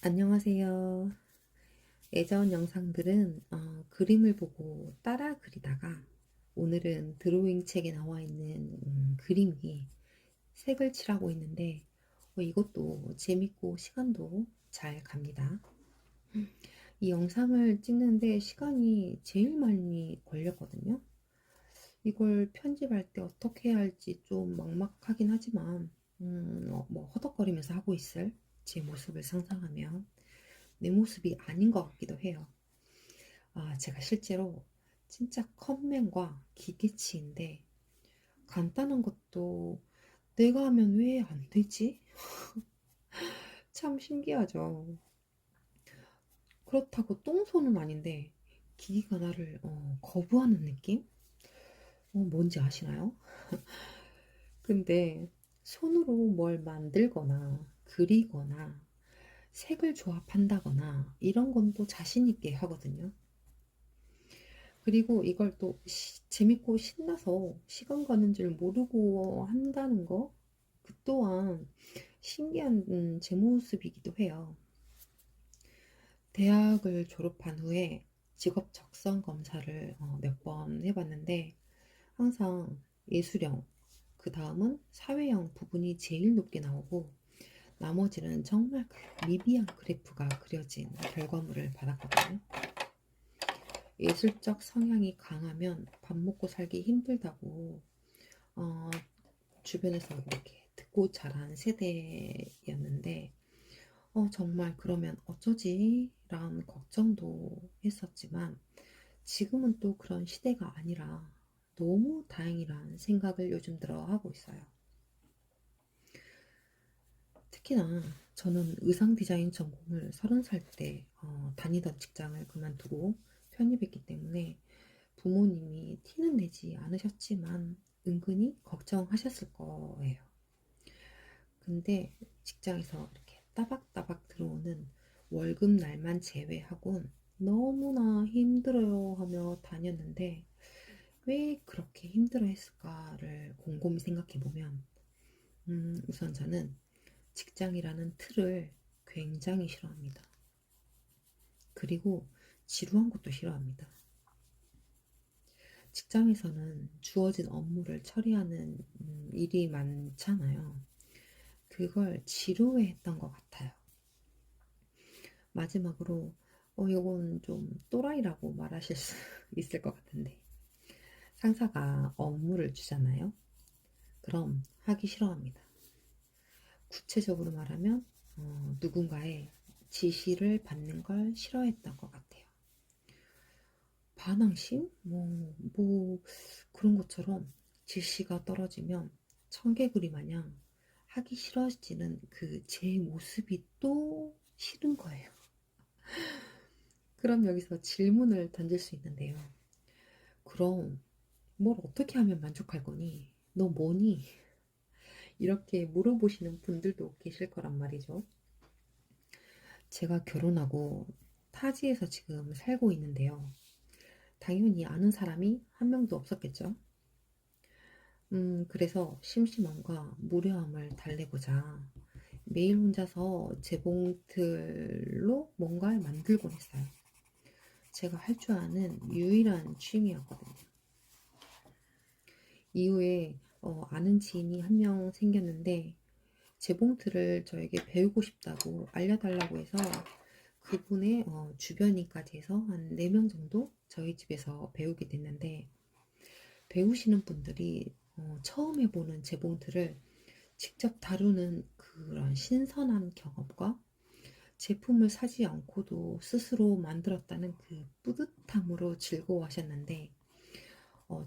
안녕하세요. 예전 영상들은 그림을 보고 따라 그리다가 오늘은 드로잉 책에 나와 있는 그림 위에 색을 칠하고 있는데 이것도 재밌고 시간도 잘 갑니다. 이 영상을 찍는데 시간이 제일 많이 걸렸거든요. 이걸 편집할 때 어떻게 해야 할지 좀 막막하긴 하지만 뭐 허덕거리면서 하고 있을 제 모습을 상상하면 내 모습이 아닌 것 같기도 해요. 제가 실제로 진짜 컴맹과 기계치인데 간단한 것도 내가 하면 왜 안 되지? 참 신기하죠. 그렇다고 똥손은 아닌데 기계가 나를 거부하는 느낌? 뭔지 아시나요? 근데 손으로 뭘 만들거나 그리거나 색을 조합한다거나 이런 건 또 자신 있게 하거든요. 그리고 이걸 또 재밌고 신나서 시간 가는 줄 모르고 한다는 거, 그 또한 신기한 제 모습이기도 해요. 대학을 졸업한 후에 직업 적성 검사를 몇 번 해봤는데 항상 예술형, 그 다음은 사회형 부분이 제일 높게 나오고 나머지는 정말 그 미비한 그래프가 그려진 결과물을 받았거든요. 예술적 성향이 강하면 밥 먹고 살기 힘들다고 어, 주변에서 이렇게 듣고 자란 세대였는데 정말 그러면 어쩌지? 라는 걱정도 했었지만 지금은 또 그런 시대가 아니라 너무 다행이란 생각을 요즘 들어 하고 있어요. 특히나 저는 의상 디자인 전공을 30살 때 다니던 직장을 그만두고 편입했기 때문에 부모님이 티는 내지 않으셨지만 은근히 걱정하셨을 거예요. 근데 직장에서 이렇게 따박따박 들어오는 월급 날만 제외하곤 너무나 힘들어요 하며 다녔는데 왜 그렇게 힘들어 했을까를 곰곰이 생각해 보면 우선 저는 직장이라는 틀을 굉장히 싫어합니다. 그리고 지루한 것도 싫어합니다. 직장에서는 주어진 업무를 처리하는 일이 많잖아요. 그걸 지루해했던 것 같아요. 마지막으로 이건 좀 또라이라고 말하실 수 있을 것 같은데 상사가 업무를 주잖아요. 그럼 하기 싫어합니다. 구체적으로 말하면 누군가의 지시를 받는 걸 싫어했던 것 같아요. 반항심? 그런 것처럼 지시가 떨어지면 청개구리 마냥 하기 싫어지는 그 제 모습이 또 싫은 거예요. 그럼 여기서 질문을 던질 수 있는데요. 그럼 뭘 어떻게 하면 만족할 거니? 너 뭐니? 이렇게 물어보시는 분들도 계실 거란 말이죠. 제가 결혼하고 타지에서 지금 살고 있는데요. 당연히 아는 사람이 한 명도 없었겠죠. 그래서 심심함과 무료함을 달래고자 매일 혼자서 재봉틀로 뭔가를 만들곤 했어요. 제가 할 줄 아는 유일한 취미였거든요. 이후에 아는 지인이 한 명 생겼는데 재봉틀을 저에게 배우고 싶다고 알려달라고 해서 그분의 주변인까지 해서 한 4명 정도 저희 집에서 배우게 됐는데 배우시는 분들이 처음 해보는 재봉틀을 직접 다루는 그런 신선한 경험과 제품을 사지 않고도 스스로 만들었다는 그 뿌듯함으로 즐거워하셨는데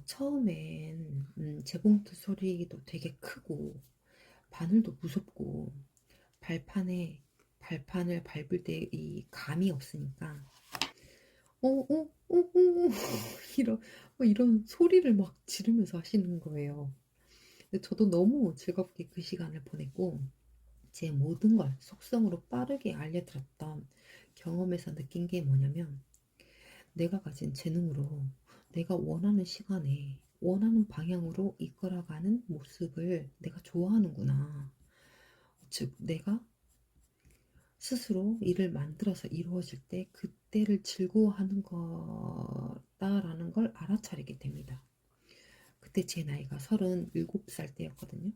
처음엔 재봉틀 소리도 되게 크고 바늘도 무섭고 발판을 밟을 때 이 감이 없으니까 이런 이런 소리를 막 지르면서 하시는 거예요. 근데 저도 너무 즐겁게 그 시간을 보냈고 제 모든 걸 속성으로 빠르게 알려드렸던 경험에서 느낀 게 뭐냐면 내가 가진 재능으로 내가 원하는 시간에 원하는 방향으로 이끌어가는 모습을 내가 좋아하는구나. 즉 내가 스스로 일을 만들어서 이루어질 때 그때를 즐거워하는 거다라는 걸 알아차리게 됩니다. 그때 제 나이가 37살 때였거든요.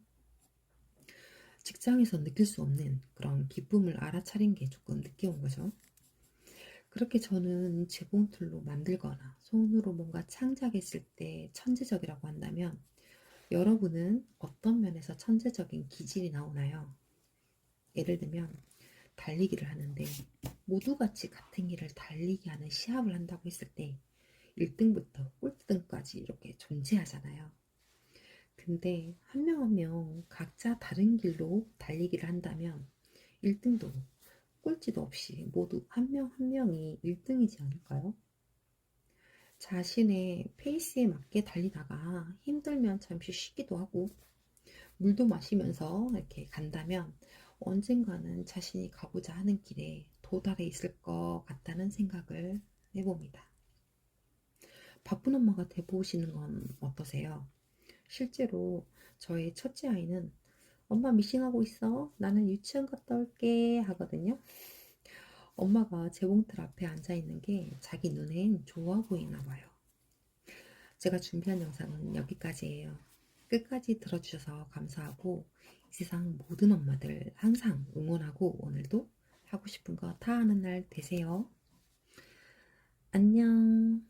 직장에서 느낄 수 없는 그런 기쁨을 알아차린 게 조금 늦게 온 거죠. 그렇게 저는 재봉틀로 만들거나 손으로 뭔가 창작했을 때 천재적이라고 한다면 여러분은 어떤 면에서 천재적인 기질이 나오나요? 예를 들면 달리기를 하는데 모두 같이 같은 길을 달리게 하는 시합을 한다고 했을 때 1등부터 꼴등까지 이렇게 존재하잖아요. 근데 한 명 한 명 각자 다른 길로 달리기를 한다면 1등도 꼴찌도 없이 모두 한 명 한 명이 1등이지 않을까요? 자신의 페이스에 맞게 달리다가 힘들면 잠시 쉬기도 하고 물도 마시면서 이렇게 간다면 언젠가는 자신이 가고자 하는 길에 도달해 있을 것 같다는 생각을 해봅니다. 바쁜 엄마가 돼보시는 건 어떠세요? 실제로 저의 첫째 아이는 엄마 미싱하고 있어. 나는 유치원 갔다 올게 하거든요. 엄마가 재봉틀 앞에 앉아 있는 게 자기 눈엔 좋아 보이나 봐요. 제가 준비한 영상은 여기까지예요. 끝까지 들어주셔서 감사하고 이 세상 모든 엄마들 항상 응원하고 오늘도 하고 싶은 거 다 하는 날 되세요. 안녕.